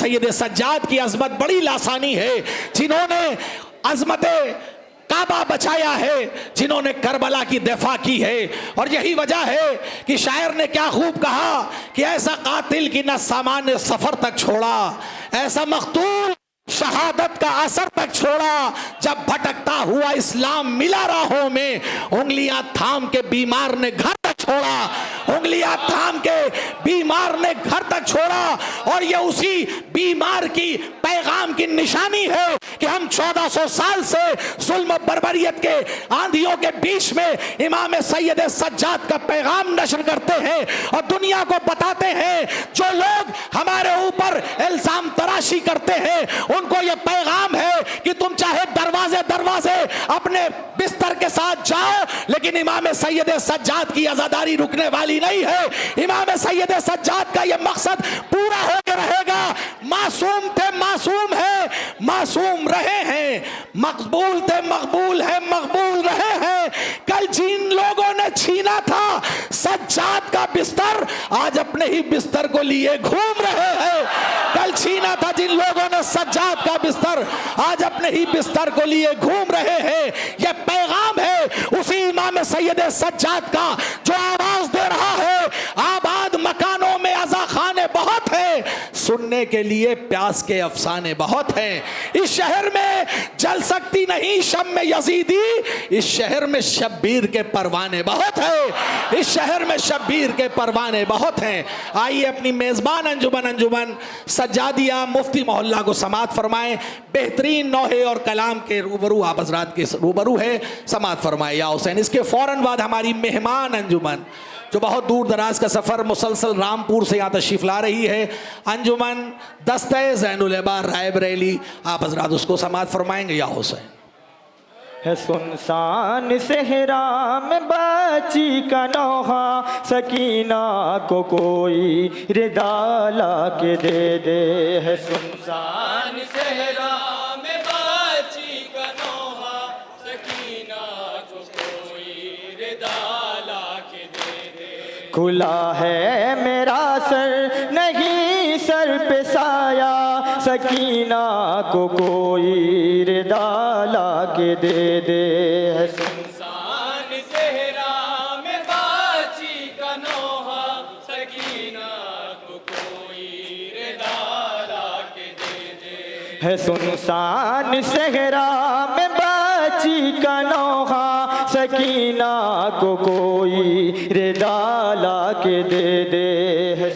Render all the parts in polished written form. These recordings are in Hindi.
सैयद सज्जाद की अजमत बड़ी लासानी है, जिन्होंने अजमत काबा बचाया है, जिन्होंने करबला की दफा की है। और यही वजह है कि शायर ने क्या खूब कहा कि ऐसा कातिल की न सामान्य सफर तक छोड़ा, ऐसा मकतूल शहादत का असर तक छोड़ा, जब भटकता हुआ इस्लाम मिला राहों में, उंगलियां थाम के बीमार ने घर तक छोड़ा, उंगलियां थाम के बीमार ने घर तक छोड़ा। और ये उसी बीमार की पैगाम की निशानी है कि हम 1400 साल से जुल्म बर्बरियत के आंधियों के बीच में इमाम सैयद सज्जाद का पैगाम नशर करते हैं और दुनिया को बताते हैं। जो लोग हमारे ऊपर इल्जाम तराशी करते हैं, उनको यह पैगाम है कि तुम चाहे दरवाजे दरवाजे अपने बिस्तर के साथ जाओ, लेकिन इमाम सैयद सज्जाद की आजादारी रुकने वाली नहीं है। इमाम सैयद सज्जाद का यह मकसद पूरा होकर रहेगा। मासूम थे, मासूम है, मासूम रहे हैं, मकबूल थे, मकबूल है, मकबूल रहे हैं। कल जिन लोगों ने छीना था सज्जाद का बिस्तर, आज अपने ही बिस्तर को लिए घूम रहे हैं। कल छीना था जिन लोगों ने सज्जाद का बिस्तर, आज अपने ही बिस्तर को लिए घूम रहे हैं। यह पैगाम है उसी इमाम सैयद सज्जाद का जो आवाज दे रहा है, आबाद मकानों में अज़ा खाने बहुत है, सुनने के लिए प्यास के अफसाने बहुत हैं। इस शहर में जल सकती नहीं शम्मे यजीदी, इस शहर में शब्बीर के परवाने बहुत हैं, इस शहर में शब्बीर के परवाने बहुत हैं। आइए अपनी मेजबान अंजुमन सज्जादिया मुफ्ती मोहल्ला को समाअत फरमाएं। बेहतरीन नौहे और कलाम के रूबरू आप हज़रात के रूबरू है, समाअत फरमाए या हुसैन। इसके फौरन बाद हमारी मेहमान अंजुमन जो बहुत दूर दराज का सफ़र मुसलसल रामपुर से यहाँ तशरीफ़ ला रही है, अंजुमन दस्ते ज़ैनुल अबार रायबरेली, आप हज़रात उसको समाअत फरमाएंगे या हुसैन। है सुनसान सहरा में बची का नौहा, सकीना को कोई रिदा ला के दे दे। है सुनसान सहरा में बची का नौहा, सकीना को कोई रिदा ला के दे दे। खुला है मेरा सर नहीं सर पे साया, सकीना को कोई रिदा ला के दे दे। है सुनसान सहरा में बाची का नौहा, सकीना को कोई रिदा ला के दे दे। है सुनसान सहरा में बाची का नौहा, सकीना को कोई रिदा ला के दे दे। है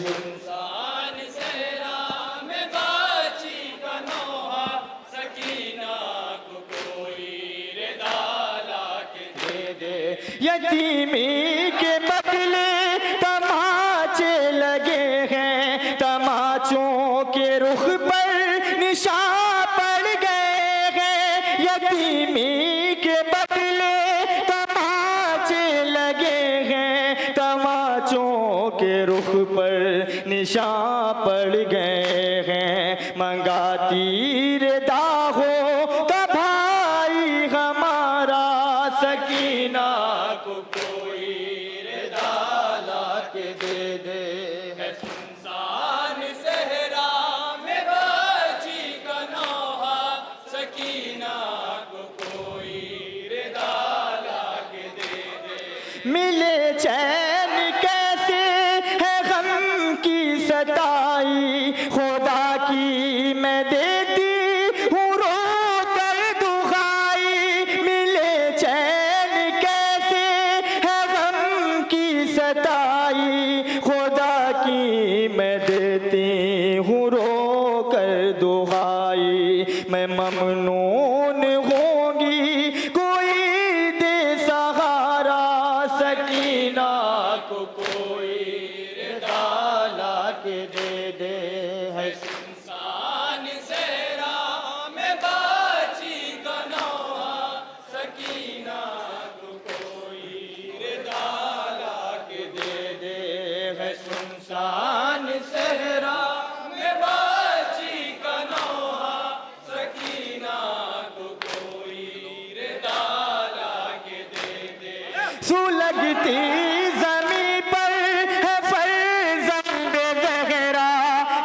यतीमी के बदले तमाचे लगे हैं, तमाचों के रुख पर निशान पड़ गए हैं। यतीमी के बदले तमाचे लगे हैं, तमाचों के रुख पर निशान पड़ गए हैं। मंगाती रिदा हो का भाई हमारा, सकीना को कोई रिदा ला के दे दे। है सुनसान सहरा में बची का नौहा, सकीना को कोई रिदा ला के दे दे। मिले चैन कैसे है गम की सताई, खुदा की मैं देती हूँ रो कर दुहाई। मिले चैन कैसे है गम की सताई, खुदा की मैं देती हूँ रो कर दुहाई। मैं ममनून होंगी कोई दे सहारा, सकीना को कोई रिदा ला के दे दे। है सुनसान सहरा में बाची का नौहा, सकीना को कोई रिदा ला के दे दे। है सुनसान सहरा में बाची का नौहा, सकीना को कोई रिदा ला के दे दे। सुलगती जमी पर है फर्जंद ज़हरा,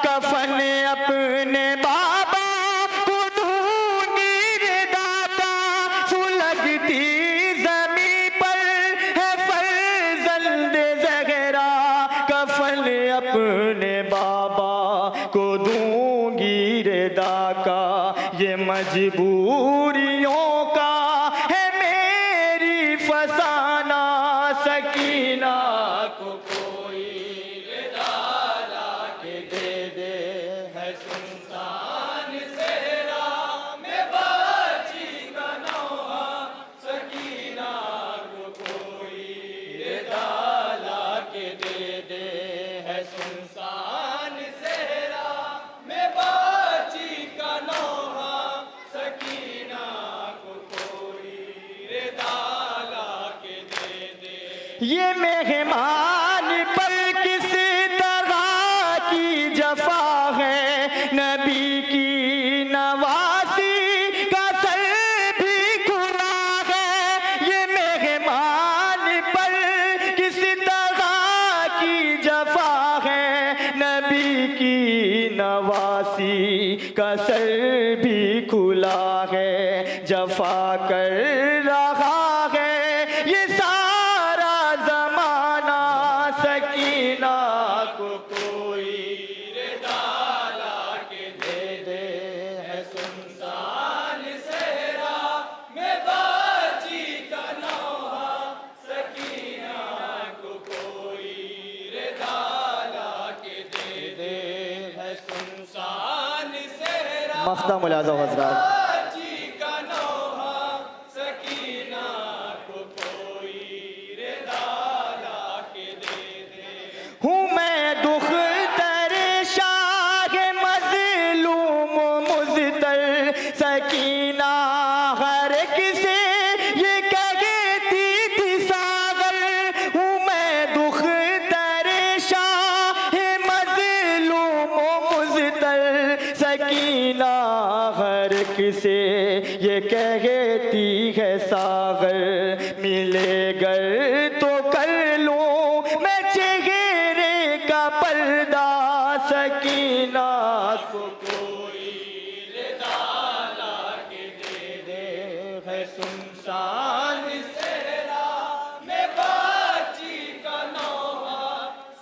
कफन अपने लूंगी रिदा का, ये मजबूरियों का है मेरी फसाना, सकीना को कोई रिदा ला के दे दे, है सुनसान सहरा में बाजी का नौहा, सकीना को कोई रिदा ला के दे दे, है सुनसान सहरा में बाजी का नौहा, सकीना को कोई रिदा ला के दे दे। ये मेहमान पर किस तरह की जफा है, नबी की नवासी का सर भी खुला है। ये मेहमान पर किस तरह की जफा है, नबी की नवासी का सर भी खुला है। जफा कर रहा है ये सारा जमाना, सकीना को कोई रिदा ला के दे दे, है सुनसान सहरा में बाजी का नौहा, सकीना को कोई रिदा ला के दे दे, है सुनसान सहरा मख्ता मुलाज़ा हज़रात। बाजी का नौहा, सकीना को कोई रिदा ला के दे दे। हूँ मैं दुख दर शाह मज़लूम मुज़तर, सकीना हर किसे ये कहती थी सागर। हूँ मैं दुख दर शाह मज़लूम मुज़तर, सकीना हर किसे ये कहती है सागर। मिले गर तो कर लूं मैं चेहरे का पर्दा, सकीना को कोई रिदा ला के दे दे, है सुनसान सहरा में बाजी का नौहा,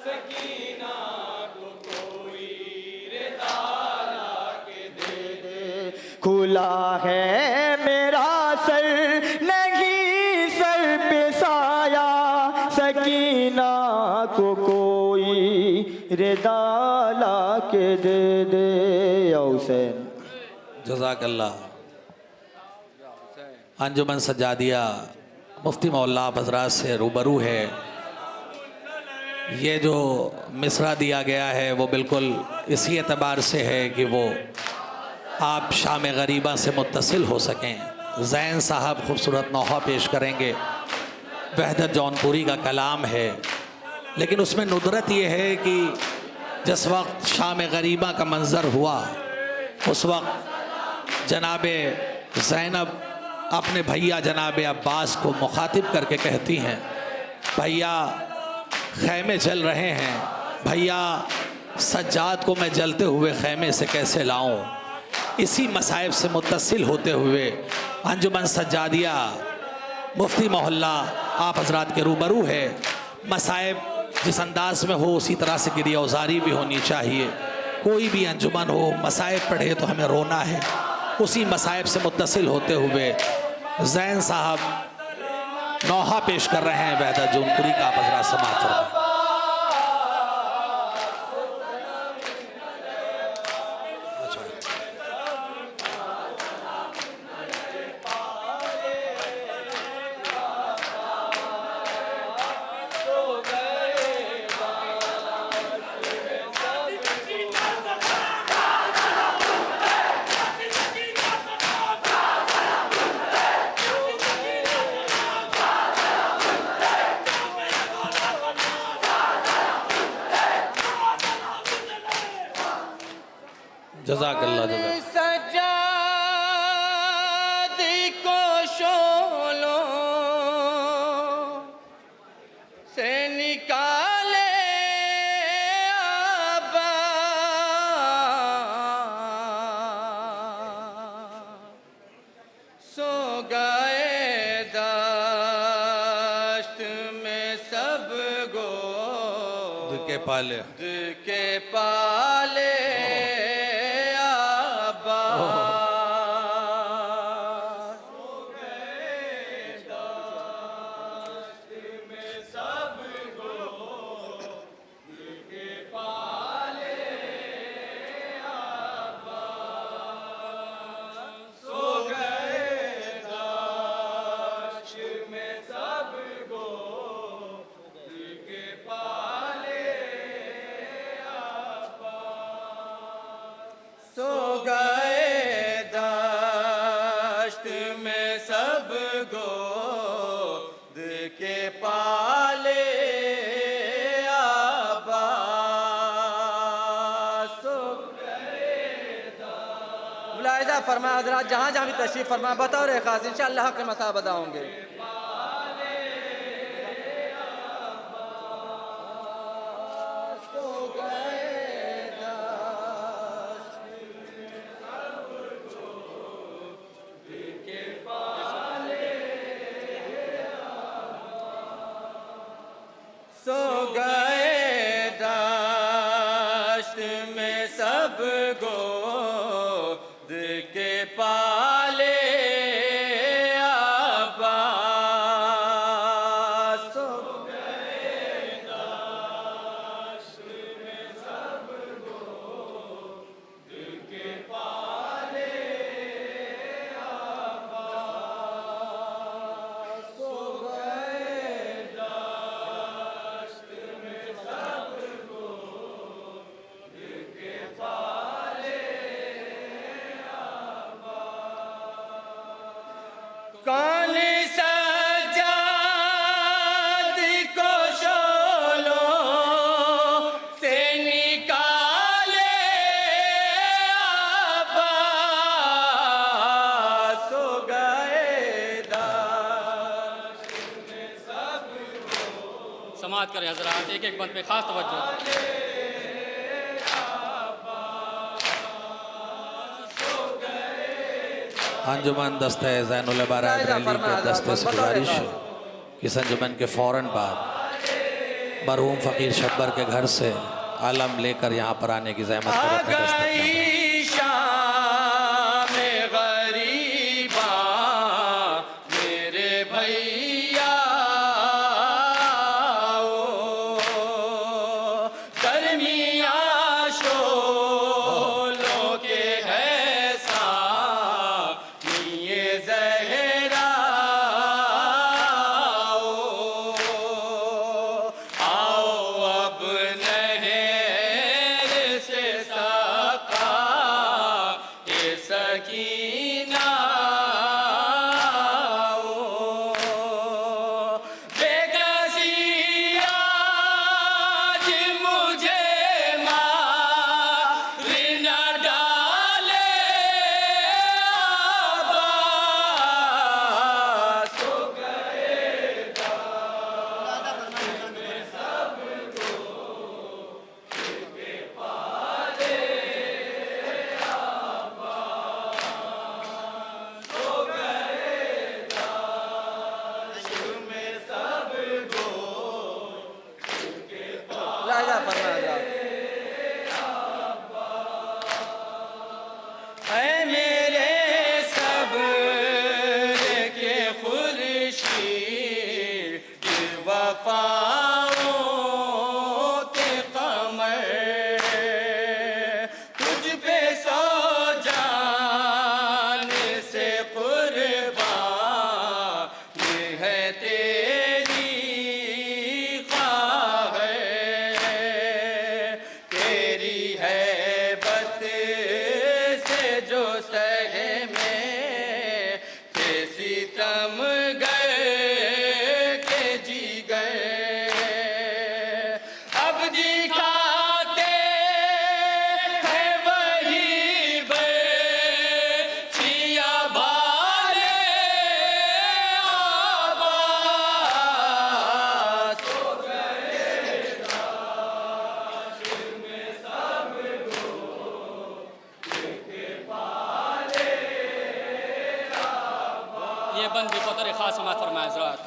सकीना को कोई रिदा ला के दे दे। खुला है मेरा सर नहीं सर पे साया, सकीना को कोई रिदा ला के दे दे। या हुसैन। जज़ाकल्लाह। अंजुमन सज्जादिया मुफ्ती मौला हज़रात से रूबरू है। ये जो मिसरा दिया गया है वो बिल्कुल इसी एतबार से है कि वो आप शाम गरीबा से मुत्तसिल हो सकें। ज़ैन साहब खूबसूरत नौहा पेश करेंगे, वहदत जौनपुरी का कलाम है, लेकिन उसमें नुदरत ये है कि जिस वक्त शाम गरीबा का मंज़र हुआ उस वक्त जनाब ज़ैनब अपने भैया जनाब अब्बास को मुखातिब करके कहती हैं, भैया खैमे जल रहे हैं, भैया सज्जाद को मैं जलते हुए खैमे से कैसे लाऊं। इसी मसाइब से मुत्तसिल होते हुए अंजुमन सज्जादिया मुफ्ती मोहल्ला आप हजरात के रूबरू है। मसाइब जिस अंदाज में हो उसी तरह से गिरियाउज़ारी भी होनी चाहिए। कोई भी अंजुमन हो मसाइब पढ़े तो हमें रोना है, उसी मसाइब से मुत्तसिल होते हुए ज़ैन साहब नौहा पेश कर रहे हैं वहदत जौनपुरी का। आप हजरात समाअत फरमाएं। जज़ाकल्लाह जज़ाकल्लाह। सज्जाद को शोलों से निकाले आबा, सो गए दश्त में सब गो के पाले के पाले मुलाहिजा फरमा हजरात जहाँ जहाँ भी तशरीफ़ फरमा बतौर ख़ास इंशाअल्लाह के मसाब अदा होंगे। सो गए दाश्त में सब गोद के पाले अब्बास। सो गए दाश्त में सब गोद के पाले अब्बास। सो गए कौन सज्जाद को शोलों से निकाले अब्बास। सो गए दाश्त में सब समाअत करें हजरात, एक एक बंद पे खास तवज्जो। अंजुमन दस्ते ज़ैनुल अबारात रैली के दस्ते से गुजारिश इस अंजुमन के फ़ौरन बाद मरहूम फ़कीर शब्बर के घर से आलम लेकर यहाँ पर आने की ज़हमत करें। शाम गरीबा मेरे भैया दरमिया शोलों के है सानिए ज़हरा आओ अब नहर से सका ये सकीना बेकसिया आज मुझे मार न डाले अब्बास। सो गए लाजा फरमा ऐ मेरे सब्र के खुर्शीद वफाओं के कमर तुझ पे सौ जान से कुर्बान है तेरी तेरी है बत से जो सहे में थे सितम गए के जी गए अब दिखाते हैं वही बचिया भाले अब्बास। सो ये बंद भी बतौर खास समाअत फरमाएं हजरात।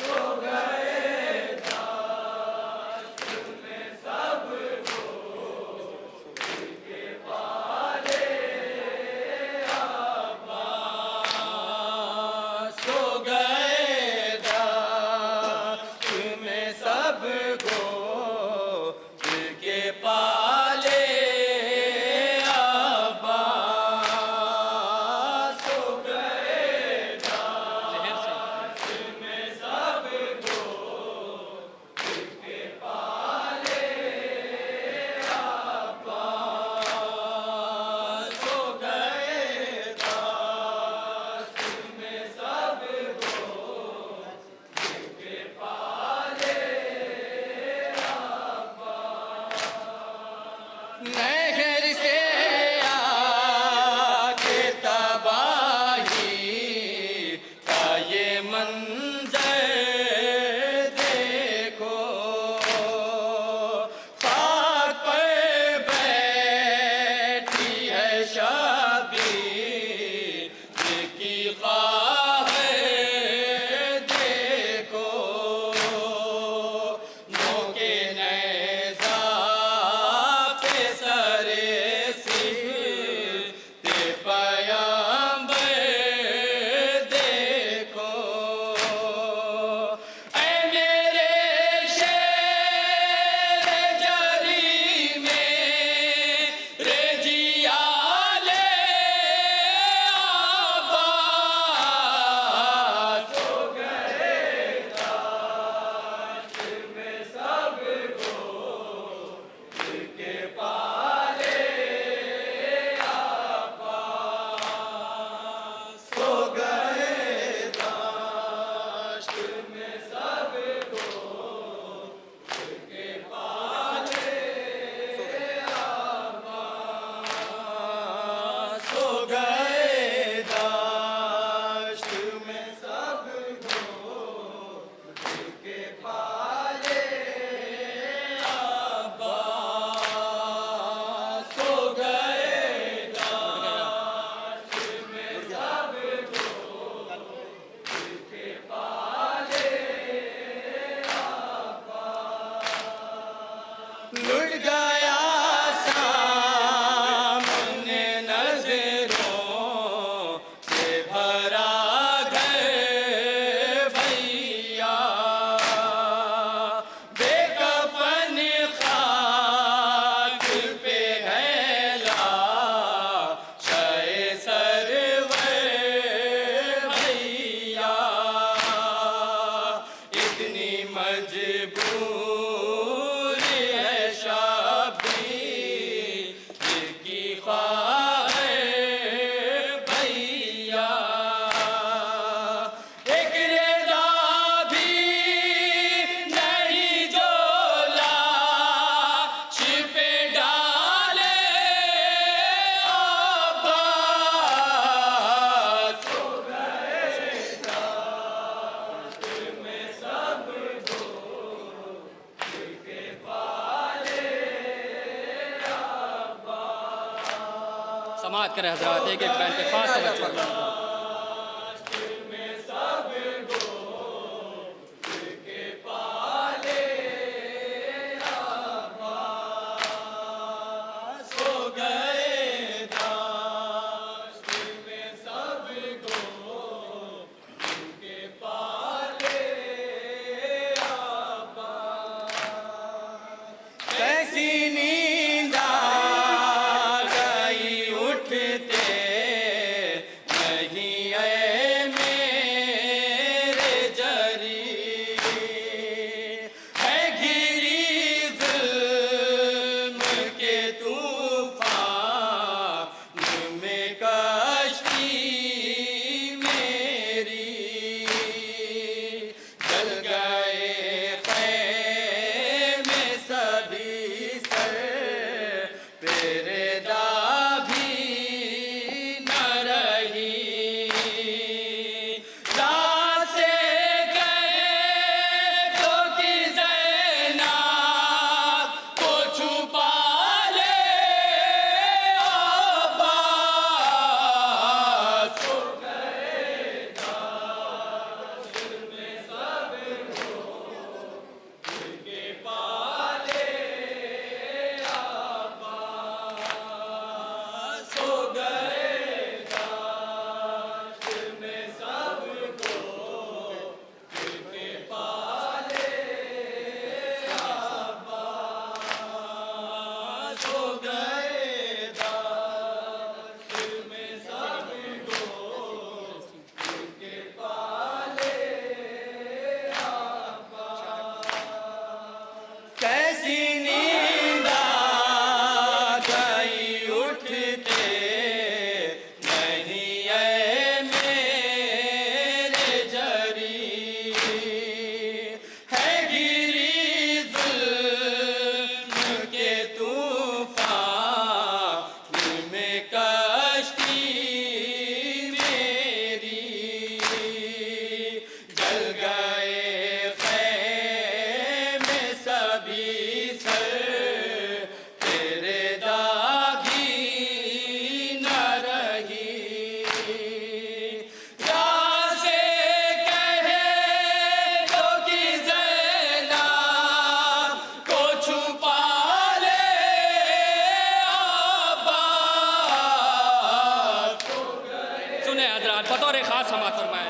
सो गए दाश्त में सब गोद के पाले अब्बास। सो गए ज़हर से में सब गोद करें हजरात, एक एक बहन पे खास तवज्जो। बतौर खास समात फरमाए।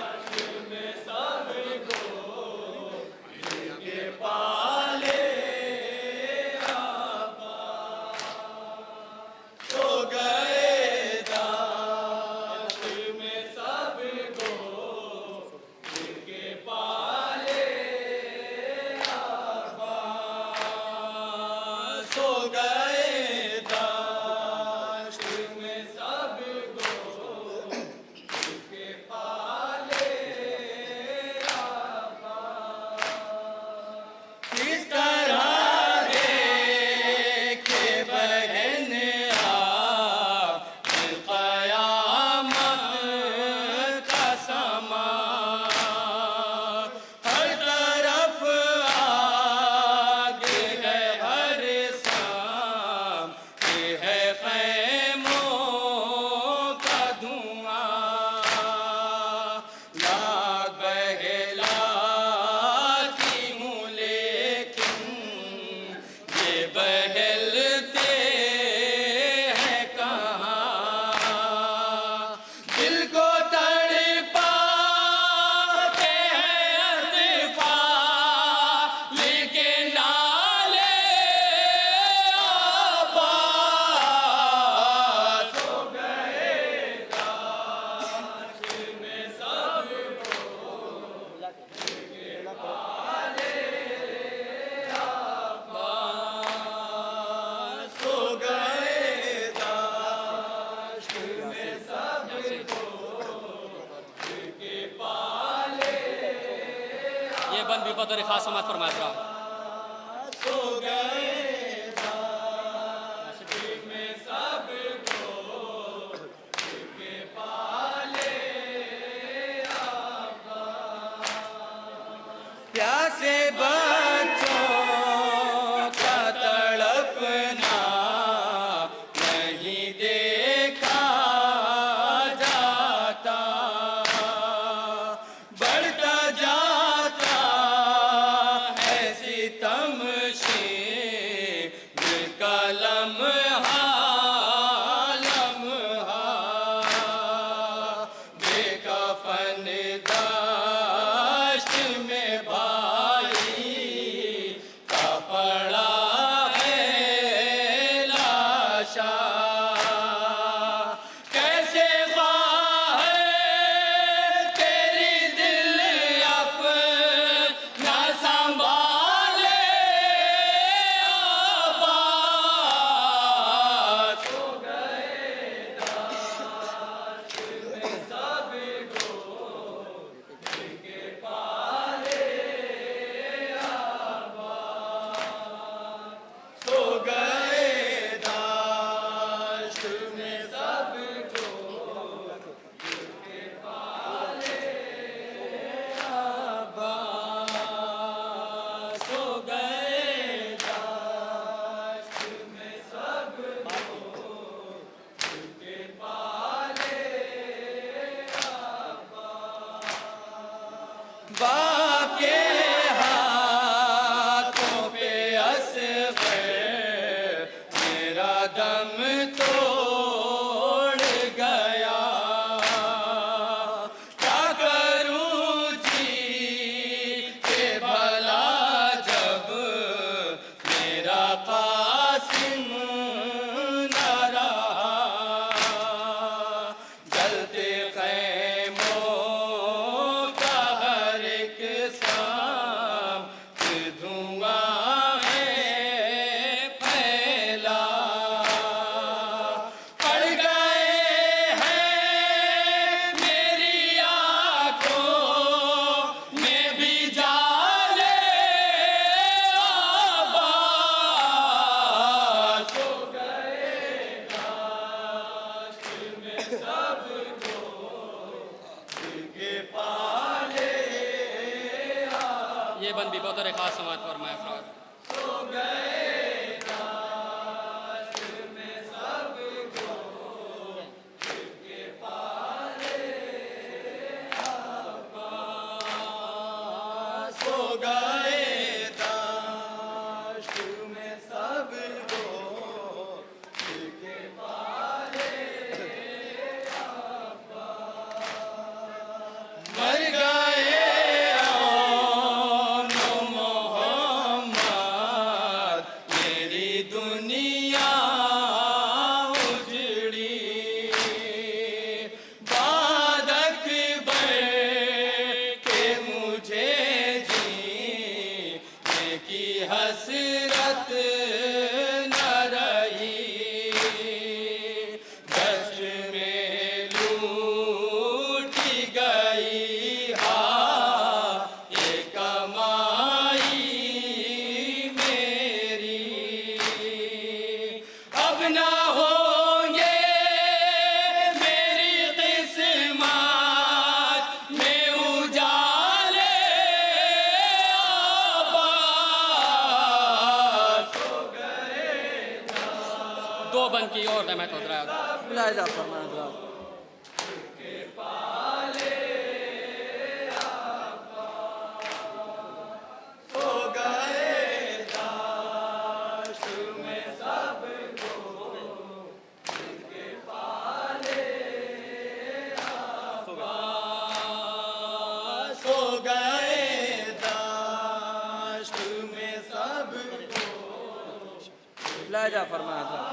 ये बंद भी बतौर खास समात फरमाया था। प्यासे बच्चों का तड़पना नहीं देखा देवबंद भी बतौर ख़ास समात फरमाए हज़रात। दो बंद की और रहमत हज़रात। मुलाहिज़ा फरमाए हज़रात। मुलाहिज़ा फरमाए हज़रात।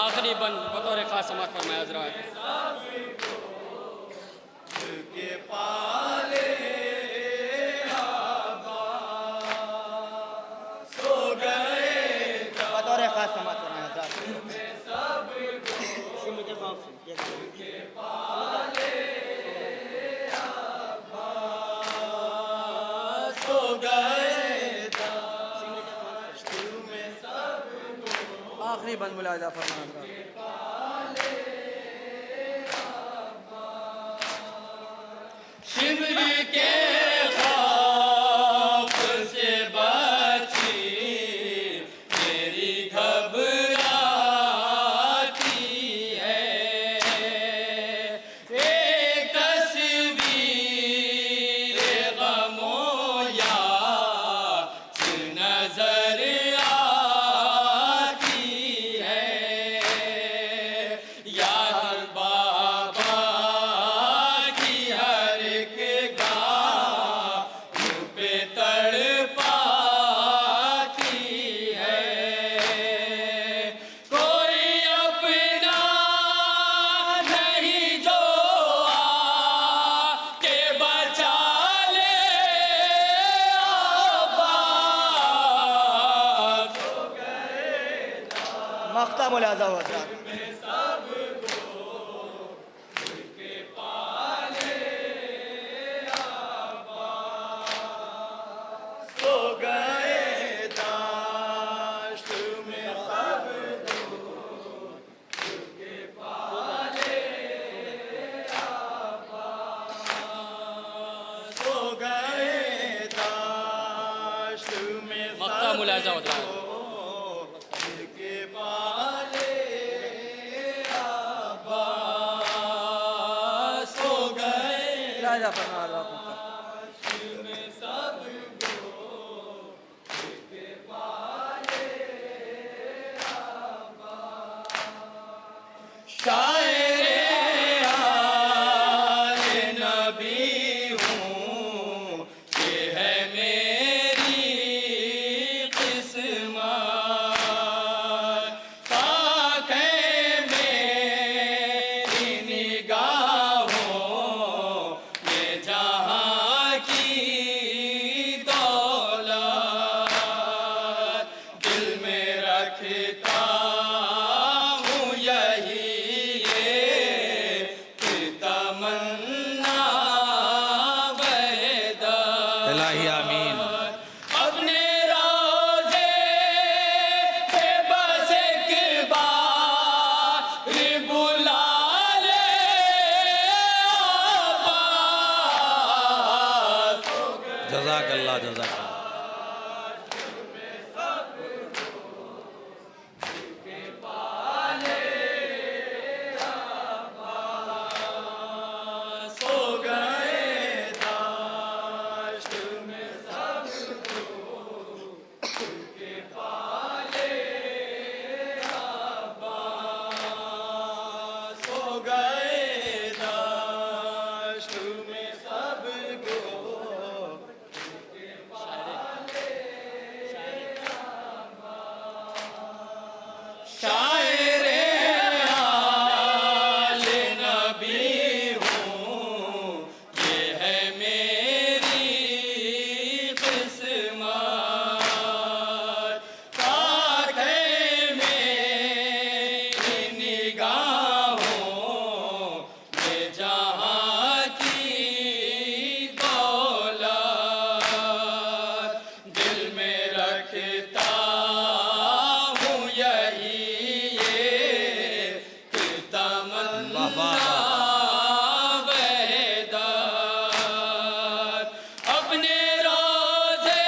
आखिरी बंद बतौर ख़ास समात फरमाए हज़रात। बतौर ख़ास समात फरमाए हज़रात। आखिरी बंद मुलाहिज़ा फरमाए हज़रात। शिमर के खौफ से बची मेरी घबराती है, एक तस्वीर गमों याद नजर आती है, याद बाबा की हर एक गाह पे तड़पाती है, कोई अपना नहीं जो आके बचा ले आबाद। मख्ता मुलाहिज़ा हुआ हज़रात। सो गए दाश्त में सब सो गए दाश्त में मक्का मुलाहिज़ा हज़रात। के पाले आबाद। सो गए मुलाहिज़ा फरमाए हज़रात। सब शायरे आले नबी हूँ, ये है मेरी किस्मत। साखे मेरी निगाहों में जहाँ की दौलत, दिल में रखता हूँ यही तमन्ना वहदा। इलाही आमीन। अपने रोज़े पे बस एक बार बुला ले अब्बास। जज़ाकल्लाह जज़ाकल्लाह। सो गए दाश्त में सब के पाले अब्बास। सो गए दाश्त में सब शायरे आले नबी हूँ, ये है मेरी किस्मत। साखे मेरी निगाहों में जहाँ की दौलत, दिल में रखता हूँ यही तमन्ना वहदत। अपने रोज़े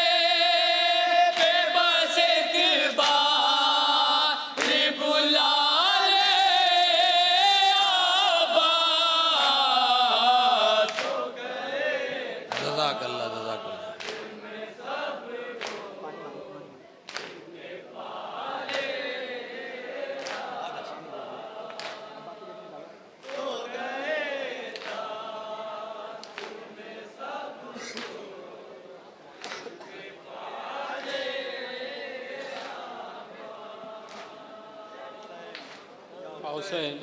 पे बस एक बार बुला ले अब्बास। जज़ाकल्लाह जज़ाकल्लाह। हुसैन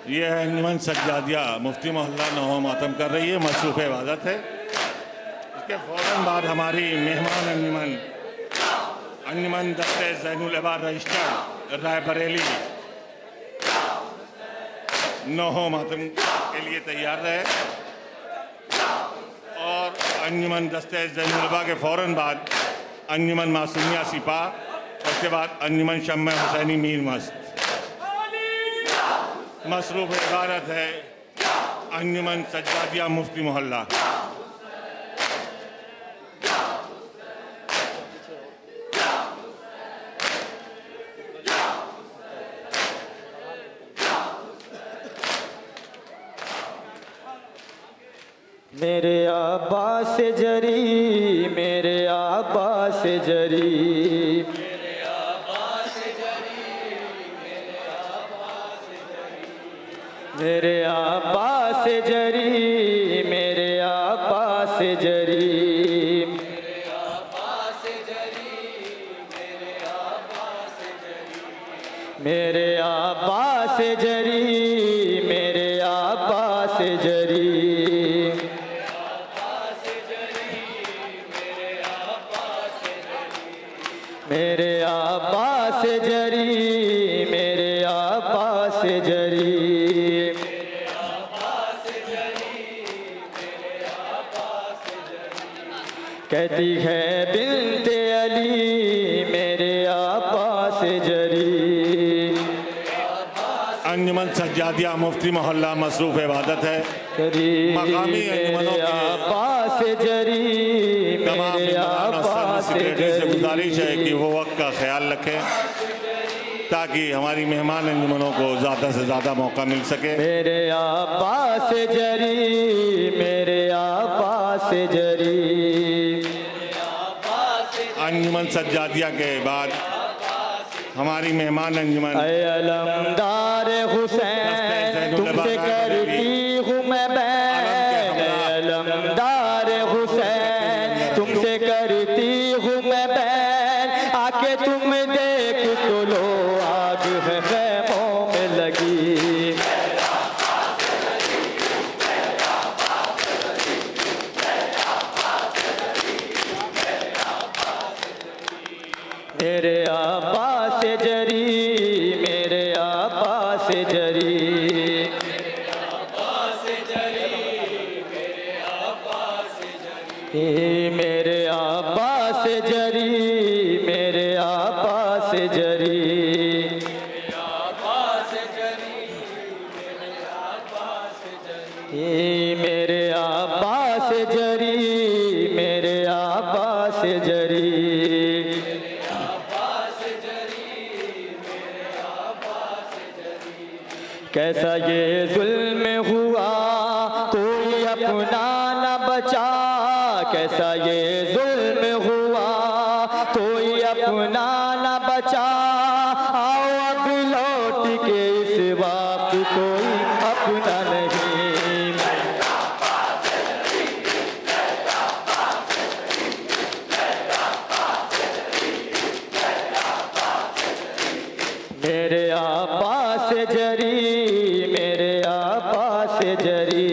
ये है अंजुमन सज्जादिया मुफ्ती मोहल्ला नहो मातम कर रही है, मसरूफ़ इबादत है। इसके फ़ौरन बाद हमारी मेहमान अंजुमन दस्ते ज़ैनुल इबाद रजिस्टर्ड रायबरेली नहो मातम के लिए तैयार रहे। और अंजुमन दस्ते ज़ैनुल इबाद के फ़ौरन बाद अंजुमन मासूमिया सिपा, उसके बाद अंजुमन शम्मा हुसैनी मीर मस्त। मसरूफ़ इबादत है अंजुमन सज्जादिया मुफ्ती मोहल्ला। मेरे आबास जरी, मेरे आबास जरी, मेरे आबास जरी, मेरे आबास जरी, मेरे आबास जरी, मेरे आबास जरी, मेरे आबास जरी, मेरे आबास जरी, कहती है बिनते अंजुमन सज्जादिया मुफ्ती मोहल्ला मसरूफ़ इबादत है। जरी मकामी अंजुमनों मेरे की अब्बास जरी तमाम मेरे मेहमान और अब्बास सर्व सेक्रेटरी से जरी गुजारिश है कि वो वक्त का ख्याल रखें ताकि हमारी मेहमान अंजुमनों को ज़्यादा से ज़्यादा मौका मिल सके। मेरे अब्बास जरी मेरे अब्बास जरी अंजुमन सज्जादिया के बाद हमारी मेहमान अंजुमन ऐ अलमदार हुसैन तुमसे करती हूँ मैं बैन, ऐ अलमदार हुसैन तुमसे करती हूँ मैं बैन, आके तुम देख तो लो आग है खैमों में लगी। मेरे अब्बास जरी मेरे अब्बास जरी मेरे अब्बास जरी मेरे अब्बास जरी मेरे अब्बास जरी मेरे अब्बास जरी कैसा ये जुल्म हुआ कोई अपना न बचा, कैसा ये जुल्म हुआ कोई अपना न बचा, आओ अब लौट के इस वक्त कोई अपना नहीं। मेरे अब्बास जरी मेरे अब्बास जरी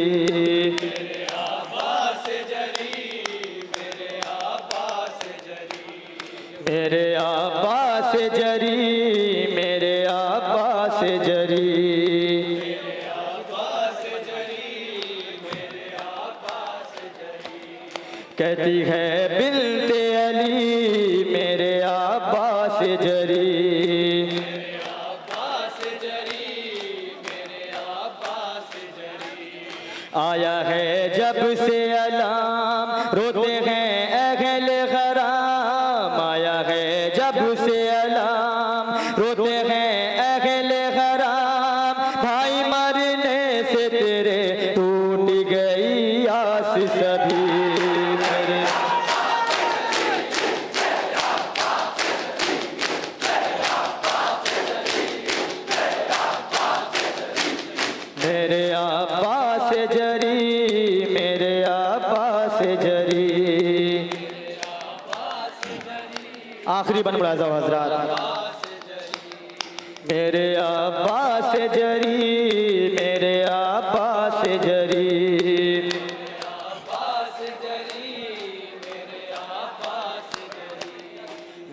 मेरे अब्बास जरी मेरे अब्बास जरी कहती है बिनते अली मेरे अब्बास जरी आया है जब से अलाम रोते हैं अहले हराम, आया है जब से अलाम रोते हैं अहले हराम, भाई मरने से तेरे टूट गई आस सभी। मेरे अब्बास जरी मेरे अब्बास जरी आखिरी बन मुलाज़ा हज़रात। मेरे अब्बास जरी मेरे अब्बास जरी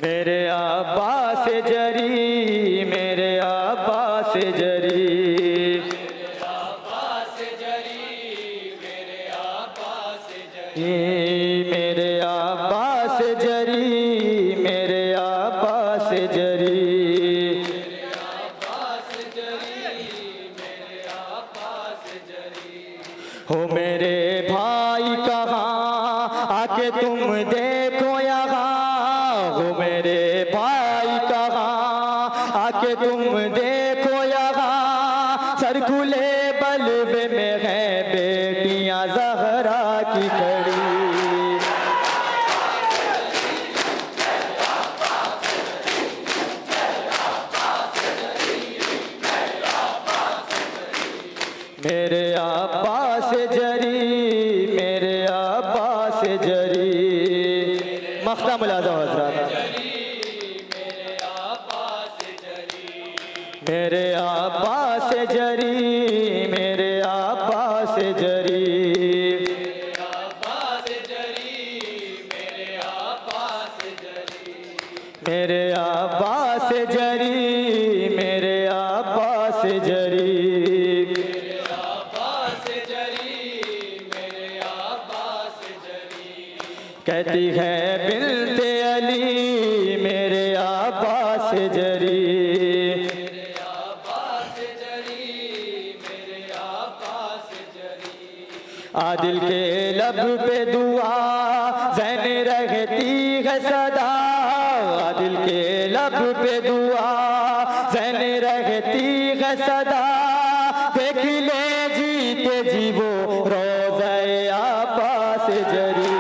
मेरे अब्बास जरी मेरे अब्बास जरी मेरे अब्बास जरी मेरे अब्बास जरी हो मेरे भाई कहाँ आके तुम देखो यहाँ, हो मेरे भाई कहाँ आके तुम देखो यहाँ, सर खुले बल्बे में हैं बेटियां ज़हरा की खड़ी। मेरे अब्बास जरी मेरे अब्बास जरी मख्ता मुलाज़ा हज़रात। मेरे अब्बास जरी मेरे अब्बास जरी मेरे अब्बास जरी मेरे अब्बास जरी कहती है बिनते अली मेरे अब्बास जरी आदिल के लब पे दुआ ज़ैन रहती है सदा, आदिल के लब पे दुआ ज़ैन रहती है सदा, देख ले जीते जी वो रोज़े अब्बास जरी।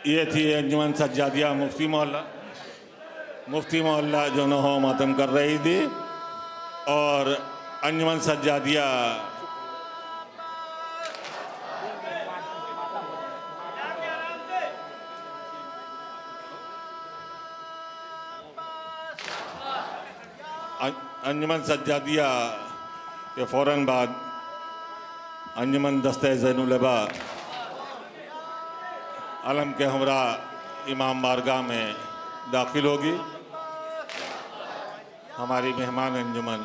ये थी अंजुमन सज्जादिया मुफ्ती मोहल्ला जो नहो मातम कर रही थी। और अंजुमन सज्जादिया अंजुमन सज्जादिया के फ़ौरन बाद अंजुमन दस्ते ज़ैनुल लबा आलम के हमरा इमाम बारगाह में दाखिल होगी। हमारी मेहमान अंजुमन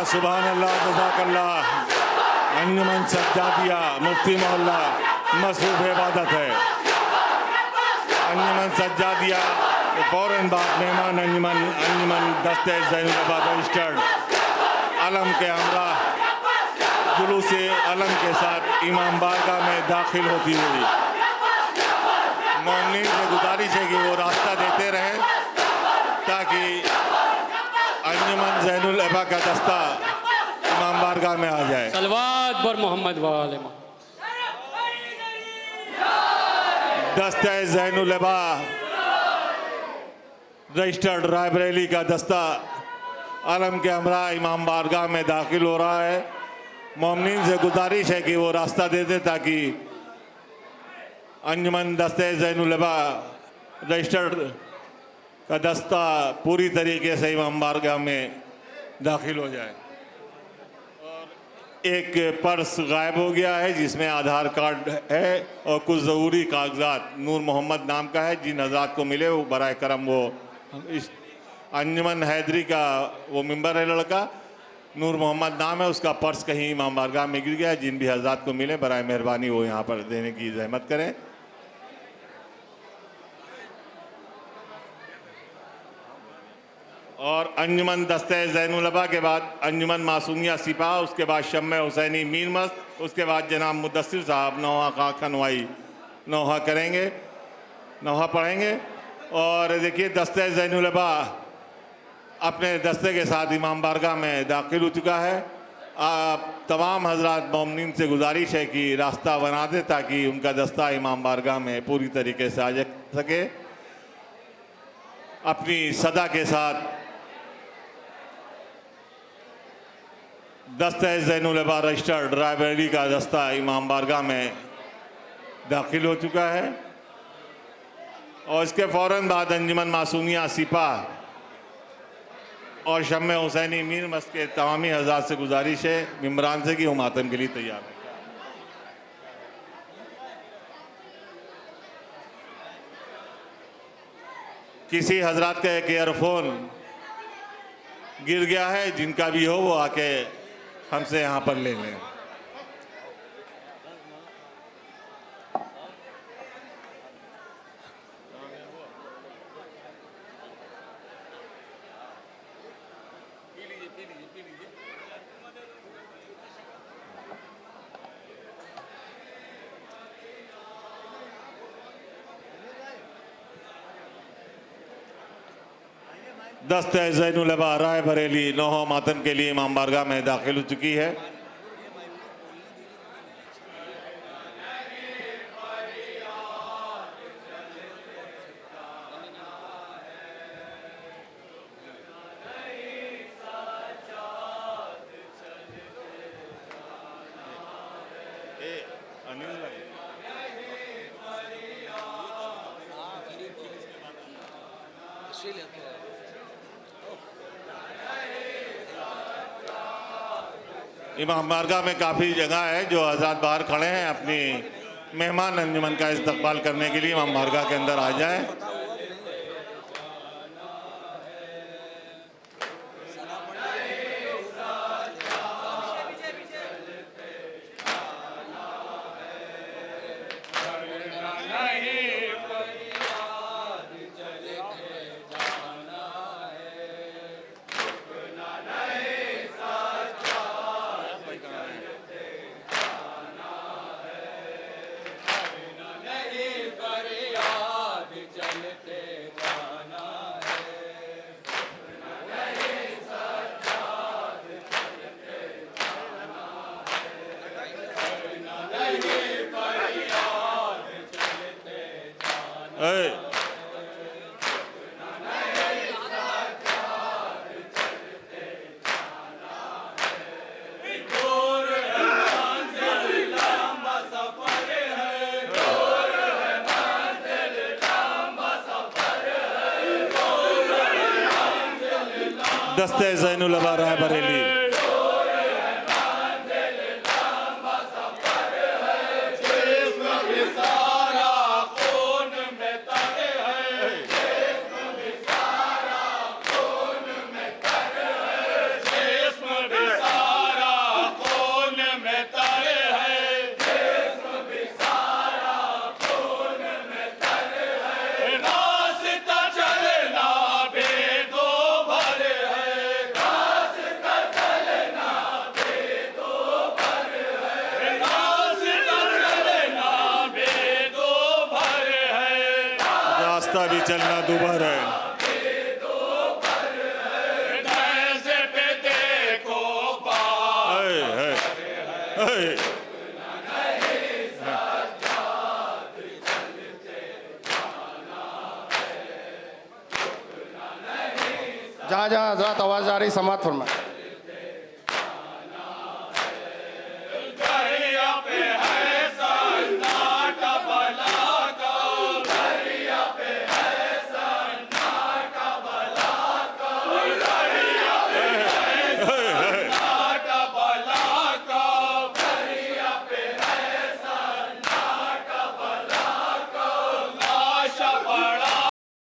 सुभान अल्लाह जज़ाकल्लाह। अंजुमन सज्जादिया मुफ्ती मोहल्ला मसरूफ़ इबादत है। अंजुमन सज्जादिया के फ़ौरन बाद मेहमान अंजुमन दस्ते ज़ैनुल लबा रजिस्टर्ड आलम के हमरा जुलूस आलम के साथ इमाम बारगाह में दाखिल होती हुई मोमिनीन से गुजारिश है कि वो रास्ता देते रहें ताकि अंजुमन ज़ैनुल लबा का दस्ता इमाम बारगाह में आ जाए। सलवात बर मोहम्मद वाले दस्ता ज़ैनुल लबा रजिस्टर्ड रायबरेली का दस्ता आलम के हमरा इमाम बारगाह में दाखिल हो रहा है। मोमिनीन से गुजारिश है कि वो रास्ता दे दे ताकि अंजुमन दस्ते ज़ैनुल लबा रजिस्टर्ड का दस्ता पूरी तरीके से इमाम बारगाह में दाखिल हो जाए। और एक पर्स गायब हो गया है जिसमें आधार कार्ड है और कुछ ज़रूरी कागजात नूर मोहम्मद नाम का है। जिन हज़रात को मिले वो बराए करम वो इस अंजुमन हैदरी का वो मेंबर है लड़का, नूर मोहम्मद नाम है उसका, पर्स कहीं इमाम बारगाह में गिर गया है। जिन भी हज़रात को मिले बराए मेहरबानी वो यहाँ पर देने की ज़हमत करें। और अंजुमन दस्ते ज़ैनुल लबा के बाद अंजुमन मासूमिया सिपाह, उसके बाद शम्मे हुसैनी मीर मस्त, उसके बाद जनाब मुदस्सिर साहब नौहा का खनवाई नौहा करेंगे, नौहा पढ़ेंगे। और देखिए दस्ते ज़ैनुल लबा अपने दस्ते के साथ इमाम बारगाह में दाखिल हो चुका है। आप तमाम हज़रात मोमिनीन से गुजारिश है कि रास्ता बना दें ताकि उनका दस्ता इमाम बारगाह में पूरी तरीके से आ सके। अपनी सदा के साथ दस्ते ज़ैनुल लबा रजिस्टर्ड रायबरेली का दस्ता इमाम बारगाह में दाखिल हो चुका है। और इसके फ़ौरन बाद अंजुमन मासूमिया सिपाह और शम्मे हुसैनी मीर मस्त के तमामी हज़रात से गुजारिश है मिम्बरान से कि वो मातम के लिए तैयार है। किसी हजरत का एक ईयरफोन गिर गया है, जिनका भी हो वो आके हमसे यहाँ पर ले लें। दस्ते ज़ैनुल अबा राय बरेली नौहों मातम के लिए इमाम बारगाह में दाखिल हो चुकी है। इमाम बारगाह में काफ़ी जगह है, जो हज़रात बाहर खड़े हैं अपनी मेहमान अंजुमन का इस्तकबाल करने के लिए इमाम बारगाह के अंदर आ जाएं। दस्ते ज़ैनुल अबा राय बरेली। रास्ता भी चलना दूभर है। जहाँ जहाँ हजरत आवाज़ आ रही समात फरमाए।